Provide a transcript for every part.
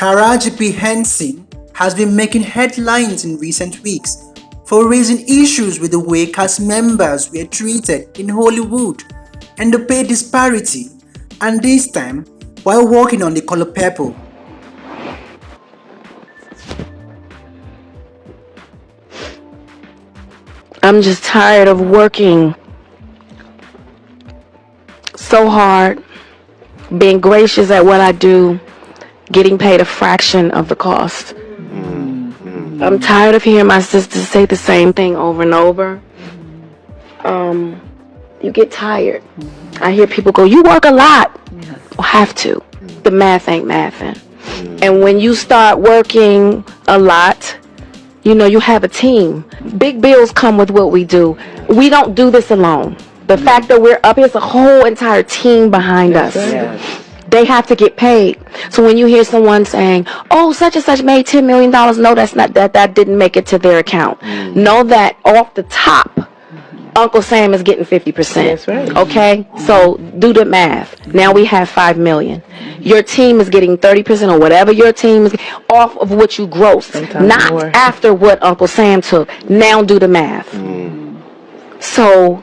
Taraji P. Henson has been making headlines in recent weeks for raising issues with the way cast members were treated in Hollywood and the pay disparity, and this time while working on The Color Purple. I'm just tired of working so hard, being gracious at what I do, getting paid a fraction of the cost. I'm tired of hearing my sisters say the same thing over and over. You get tired. I hear people go, "You work a lot." Well, have to. The math ain't mathing. And when you start working a lot, you have a team. Big bills come with what we do. We don't do this alone. The fact that we're up, here's a whole entire team behind us. They have to get paid. So when you hear someone saying, "Oh, such and such made $10 million," no, that's not that didn't make it to their account. Know that off the top, Uncle Sam is getting 50%. That's right. Okay? So do the math. Now we have $5 million. Your team is getting 30% or whatever your team is off of what you grossed. Sometimes Not more. after what Uncle Sam took. Now do the math. So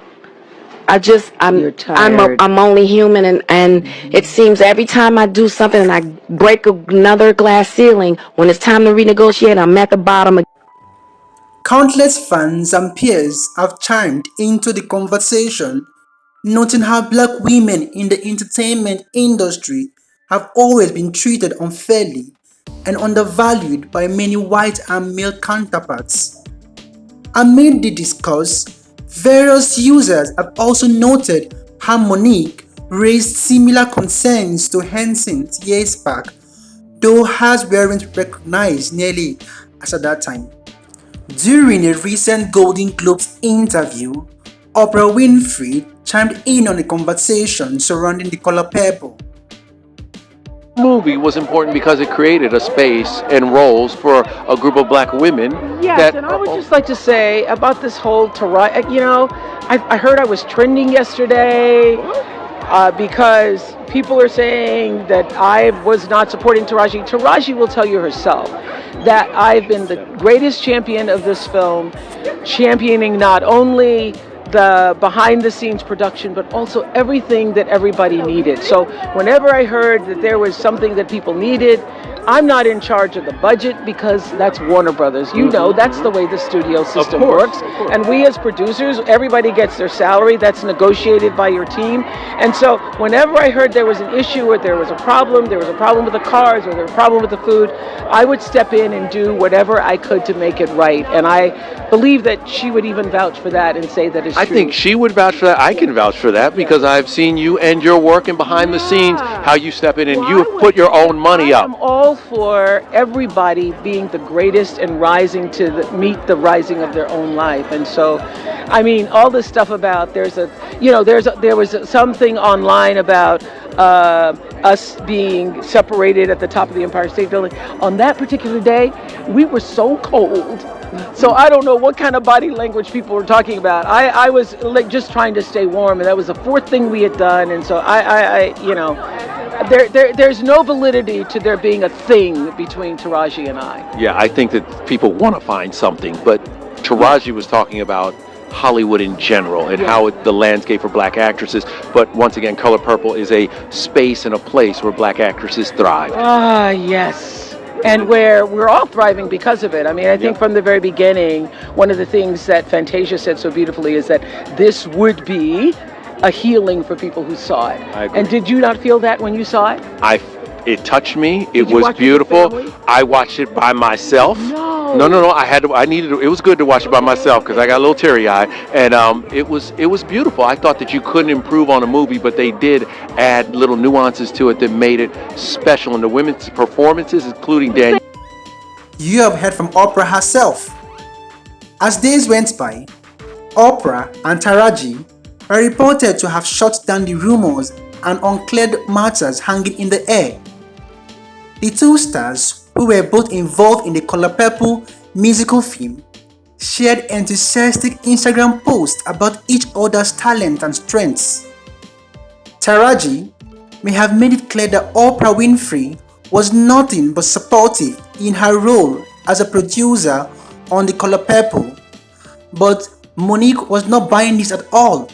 You're tired. I'm only human, and it seems every time I do something and I break another glass ceiling, when it's time to renegotiate, I'm at the bottom. Countless fans and peers have chimed into the conversation, noting how black women in the entertainment industry have always been treated unfairly and undervalued by many white and male counterparts. Amid the discourse, various users have also noted how Mo Nique raised similar concerns to Henson years back, though hers weren't recognized nearly as at that time. During a recent Golden Globes interview, Oprah Winfrey chimed in on the conversation surrounding The Color Purple. Movie was important because it created a space and roles for a group of black women. Yes, and I would just like to say about this whole Taraji, I heard I was trending yesterday because people are saying that I was not supporting Taraji. Taraji will tell you herself that I've been the greatest champion of this film, championing not only the behind the scenes production, but also everything that everybody needed. So whenever I heard that there was something that people needed, I'm not in charge of the budget because that's Warner Brothers. That's the way the studio system works. And we as producers, everybody gets their salary. That's negotiated by your team. And so whenever I heard there was an issue or there was a problem with the cars or there was a problem with the food, I would step in and do whatever I could to make it right. And I believe that she would even vouch for that and say that it's true. I think she would vouch for that. I can vouch for that because I've seen you and your work and behind the scenes, how you step in and you have put your own money up. I'm all for everybody being the greatest and rising to meet the rising of their own life. And so, I mean, all this stuff about there was something online about us being separated at the top of the Empire State Building. On that particular day, we were so cold. So I don't know what kind of body language people were talking about. I was like just trying to stay warm, and that was the fourth thing we had done. And so there's no validity to there being a thing between Taraji and I. Yeah, I think that people want to find something, but Taraji was talking about Hollywood in general and how the landscape for black actresses. But once again, Color Purple is a space and a place where black actresses thrive. Ah, yes. And where we're all thriving because of it. I mean, I think from the very beginning, one of the things that Fantasia said so beautifully is that this would be a healing for people who saw it. I agree. And did you not feel that when you saw it? It touched me. Did It you was watch it with beautiful. family? I watched it by myself. No. No. I needed it. It was good to watch it by myself because I got a little teary eyed, and it was beautiful. I thought that you couldn't improve on a movie, but they did add little nuances to it that made it special. And the women's performances, including Danielle. You have heard from Oprah herself. As days went by, Oprah and Taraji are reported to have shut down the rumors and uncleared matters hanging in the air. The two stars, who were both involved in the Color Purple musical film, shared enthusiastic Instagram posts about each other's talent and strengths. Taraji may have made it clear that Oprah Winfrey was nothing but supportive in her role as a producer on The Color Purple, but Monique was not buying this at all.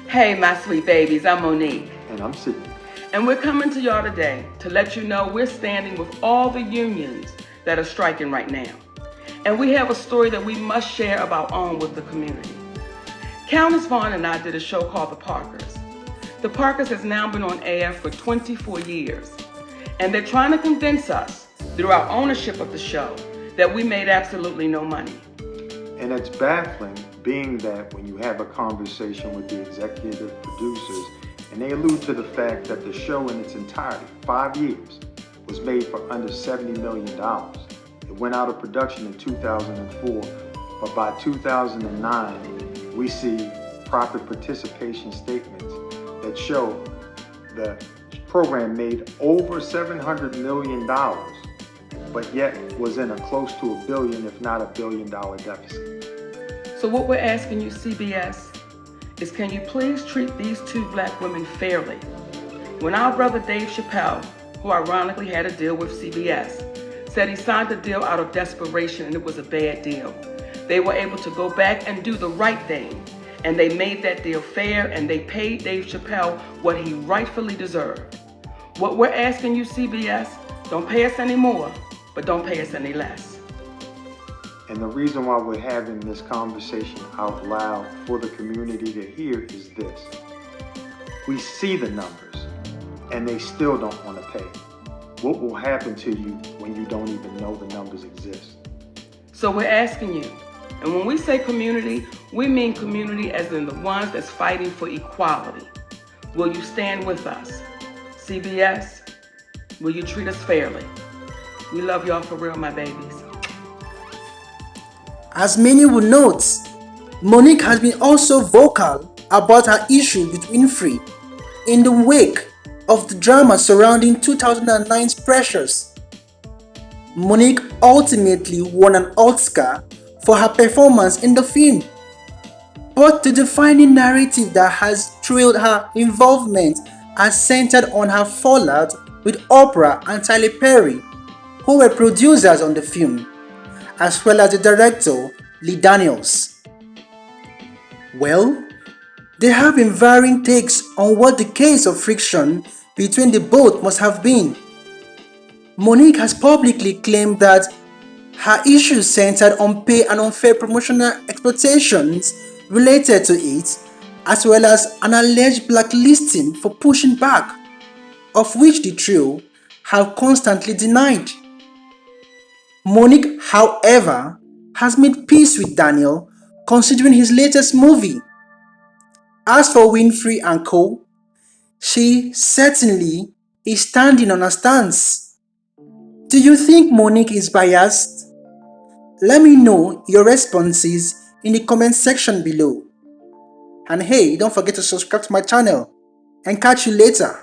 Hey, my sweet babies, I'm Monique. And I'm Sydney. And we're coming to y'all today to let you know we're standing with all the unions that are striking right now. And we have a story that we must share of our own with the community. Countess Vaughn and I did a show called The Parkers. The Parkers has now been on air for 24 years. And they're trying to convince us, through our ownership of the show, that we made absolutely no money. And it's baffling, being that when you have a conversation with the executive producers, and they allude to the fact that the show in its entirety, 5 years, was made for under $70 million. It went out of production in 2004, but by 2009, we see profit participation statements that show the program made over $700 million, but yet was in a close to $1 billion, if not $1 billion deficit. So what we're asking you, CBS, is can you please treat these two black women fairly? When our brother Dave Chappelle, who ironically had a deal with CBS, said he signed the deal out of desperation and it was a bad deal, they were able to go back and do the right thing. And they made that deal fair and they paid Dave Chappelle what he rightfully deserved. What we're asking you, CBS, don't pay us any more, but don't pay us any less. And the reason why we're having this conversation out loud for the community to hear is this. We see the numbers and they still don't want to pay. What will happen to you when you don't even know the numbers exist? So we're asking you, and when we say community, we mean community as in the ones that's fighting for equality. Will you stand with us? CBS, will you treat us fairly? We love y'all for real, my babies. As many will note, Monique has been also vocal about her issue with Winfrey in the wake of the drama surrounding 2009's Precious. Monique ultimately won an Oscar for her performance in the film, but the defining narrative that has trailed her involvement has centered on her fallout with Oprah and Tyler Perry, who were producers on the film, as well as the director, Lee Daniels. Well, there have been varying takes on what the case of friction between the both must have been. Monique has publicly claimed that her issues centered on pay and unfair promotional exploitations related to it, as well as an alleged blacklisting for pushing back, of which the trio have constantly denied. Monique, however, has made peace with Daniel considering his latest movie. As for Winfrey and co., she certainly is standing on her stance. Do you think Monique is biased? Let me know your responses in the comment section below. And hey, don't forget to subscribe to my channel and catch you later.